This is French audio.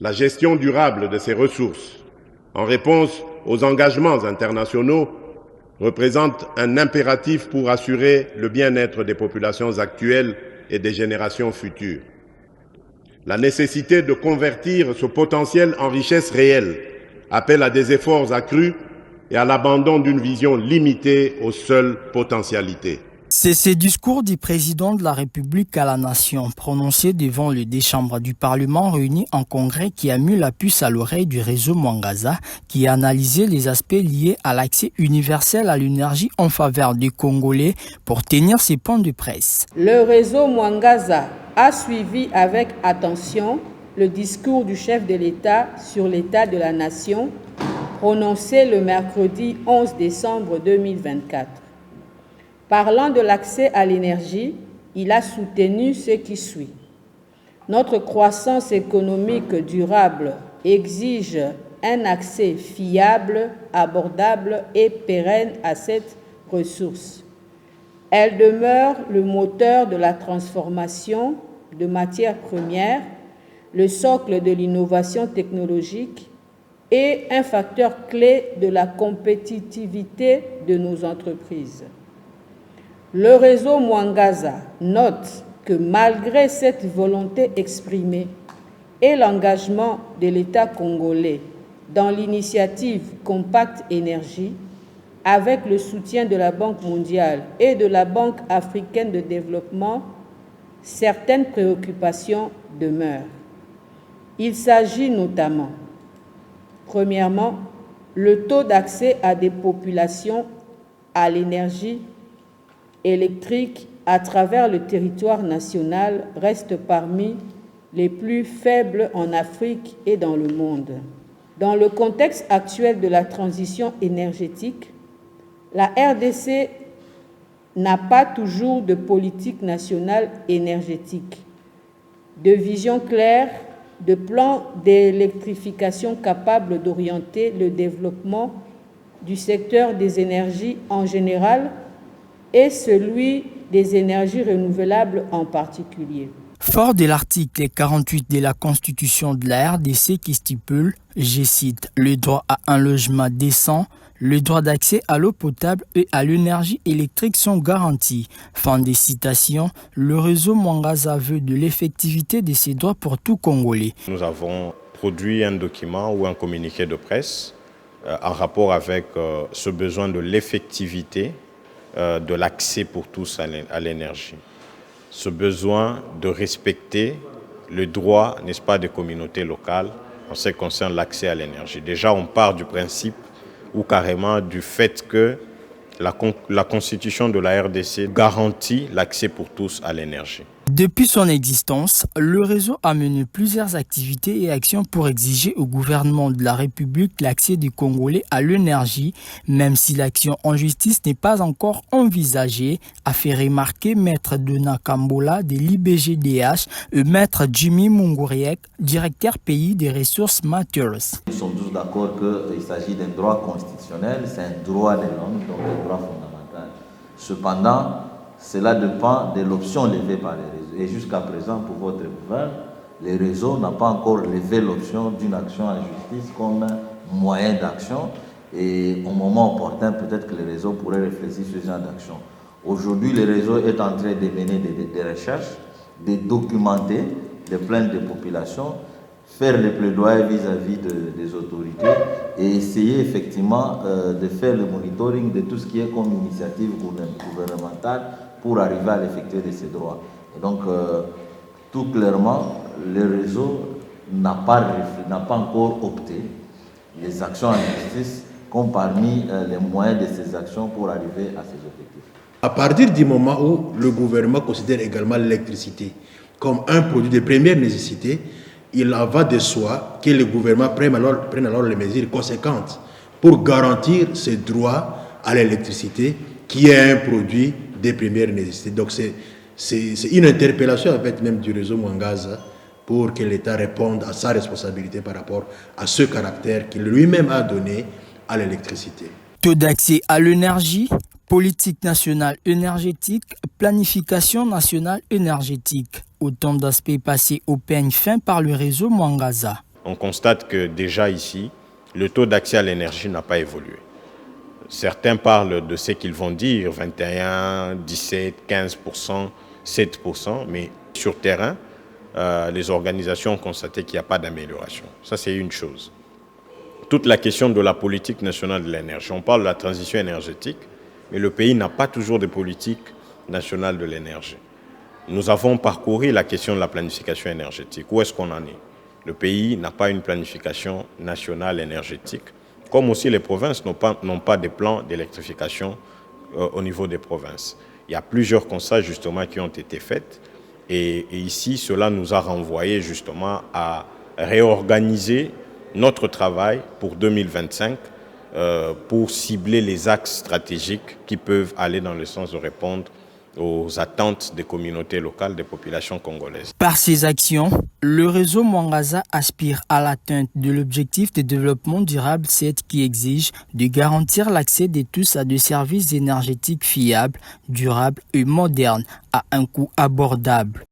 La gestion durable de ces ressources, en réponse aux engagements internationaux, représente un impératif pour assurer le bien-être des populations actuelles et des générations futures. La nécessité de convertir ce potentiel en richesse réelle appelle à des efforts accrus et à l'abandon d'une vision limitée aux seules potentialités. C'est ce discours du président de la République à la nation, prononcé devant les deux chambres du Parlement réunies en congrès, qui a mis la puce à l'oreille du réseau Mwangaza, qui a analysé les aspects liés à l'accès universel à l'énergie en faveur des Congolais pour tenir ses points de presse. Le réseau Mwangaza a suivi avec attention le discours du chef de l'État sur l'état de la nation, prononcé le mercredi 11 décembre 2024. Parlant de l'accès à l'énergie, il a soutenu ce qui suit. Notre croissance économique durable exige un accès fiable, abordable et pérenne à cette ressource. Elle demeure le moteur de la transformation de matières premières, le socle de l'innovation technologique et un facteur clé de la compétitivité de nos entreprises. Le réseau Mwangaza note que malgré cette volonté exprimée et l'engagement de l'État congolais dans l'initiative Compact Énergie, avec le soutien de la Banque mondiale et de la Banque africaine de développement, certaines préoccupations demeurent. Il s'agit notamment, premièrement, le taux d'accès à des populations à l'énergie électrique à travers le territoire national reste parmi les plus faibles en Afrique et dans le monde. Dans le contexte actuel de la transition énergétique, la RDC n'a pas toujours de politique nationale énergétique, de vision claire, de plan d'électrification capable d'orienter le développement du secteur des énergies en général et celui des énergies renouvelables en particulier. Fort de l'article 48 de la Constitution de la RDC qui stipule, je cite, le droit à un logement décent, le droit d'accès à l'eau potable et à l'énergie électrique sont garantis. Fin de citation, le réseau Mwangaza veut de l'effectivité de ces droits pour tout Congolais. Nous avons produit un document ou un communiqué de presse en rapport avec ce besoin de l'effectivité de l'accès pour tous à l'énergie. Ce besoin de respecter le droit, n'est-ce pas, des communautés locales en ce qui concerne l'accès à l'énergie. Déjà, on part du principe ou carrément du fait que la Constitution de la RDC garantit l'accès pour tous à l'énergie. Depuis son existence, le réseau a mené plusieurs activités et actions pour exiger au gouvernement de la République l'accès des Congolais à l'énergie, même si l'action en justice n'est pas encore envisagée, a fait remarquer Maître Dona Kambola de l'IBGDH et Maître Jimmy Munguriek, directeur pays des ressources Matters. Nous sommes tous d'accord qu'il s'agit d'un droit constitutionnel, c'est un droit de l'homme, donc un droit fondamental. Cependant, cela dépend de l'option levée par les réseaux. Et jusqu'à présent, pour votre gouvernement, les réseaux n'ont pas encore levé l'option d'une action en justice comme moyen d'action. Et au moment opportun, peut-être que les réseaux pourraient réfléchir sur ce genre d'action. Aujourd'hui, le réseau est en train de mener des recherches, de documenter les plaintes des populations, faire les plaidoyers vis-à-vis des autorités et essayer effectivement de faire le monitoring de tout ce qui est comme initiative gouvernementale pour arriver à l'effectuer de ces droits. Et donc, tout clairement, le réseau n'a pas encore opté les actions en justice comme parmi les moyens de ces actions pour arriver à ces objectifs. À partir du moment où le gouvernement considère également l'électricité comme un produit de première nécessité, il en va de soi que le gouvernement prenne alors les mesures conséquentes pour garantir ce droit à l'électricité qui est un produit de première nécessité. Donc c'est une interpellation en fait même du réseau Mwangaza pour que l'État réponde à sa responsabilité par rapport à ce caractère qu'il lui-même a donné à l'électricité. Taux d'accès à l'énergie, politique nationale énergétique, planification nationale énergétique. Autant d'aspects passés au peigne fin par le réseau Mwangaza. on constate que déjà ici, le taux d'accès à l'énergie n'a pas évolué. Certains parlent de ce qu'ils vont dire, 21, 17, 15%, 7%, mais sur terrain, les organisations ont constaté qu'il n'y a pas d'amélioration. Ça, c'est une chose. Toute la question de la politique nationale de l'énergie. On parle de la transition énergétique, mais le pays n'a pas toujours de politique nationale de l'énergie. Nous avons parcouru la question de la planification énergétique. Où est-ce qu'on en est? Le pays n'a pas une planification nationale énergétique, comme aussi les provinces n'ont pas de plans d'électrification au niveau des provinces. Il y a plusieurs constats justement qui ont été faits et ici, cela nous a renvoyé justement à réorganiser notre travail pour 2025 pour cibler les axes stratégiques qui peuvent aller dans le sens de répondre aux attentes des communautés locales, des populations congolaises. Par ces actions, le réseau Mwangaza aspire à l'atteinte de l'objectif de développement durable 7 qui exige de garantir l'accès de tous à des services énergétiques fiables, durables et modernes à un coût abordable.